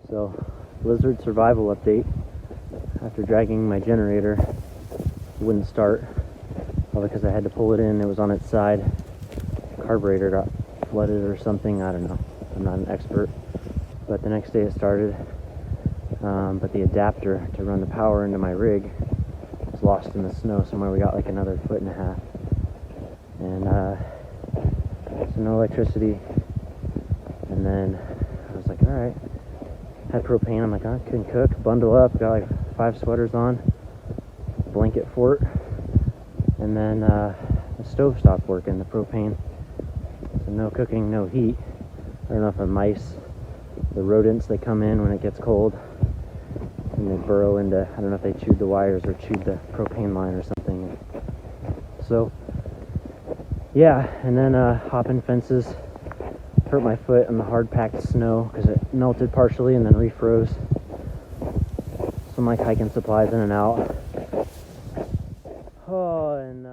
So, blizzard survival update. After dragging my generator, it wouldn't start. Probably because I had to pull it in, it was on its side. Carburetor got flooded or something, I don't know. I'm not an expert. But the next day it started. But the adapter to run the power into my rig was lost in the snow somewhere. We got like another 1.5 feet. And so no electricity. And then I was like, alright. Had propane. I'm like, I couldn't cook. Bundle up. Got like 5 sweaters on. Blanket fort. And then the stove stopped working, the propane. So no cooking, no heat. I don't know if the mice, the rodents, they come in when it gets cold. And they burrow into, I don't know if they chewed the wires or chewed the propane line or something. So, yeah, and then hopping fences. Hurt my foot on the hard packed snow because it melted partially and then refroze. Some like hiking supplies in and out. Oh, and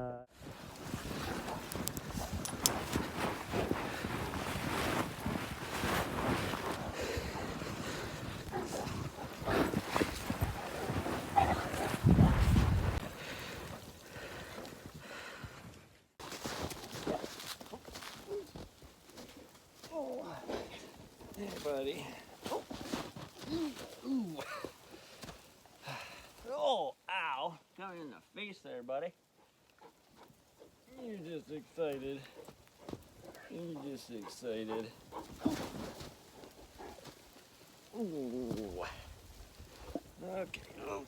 hey buddy. Ooh. Oh, ow. Coming in the face there, buddy. You're just excited. You're just excited. Ooh. Okay. Oh.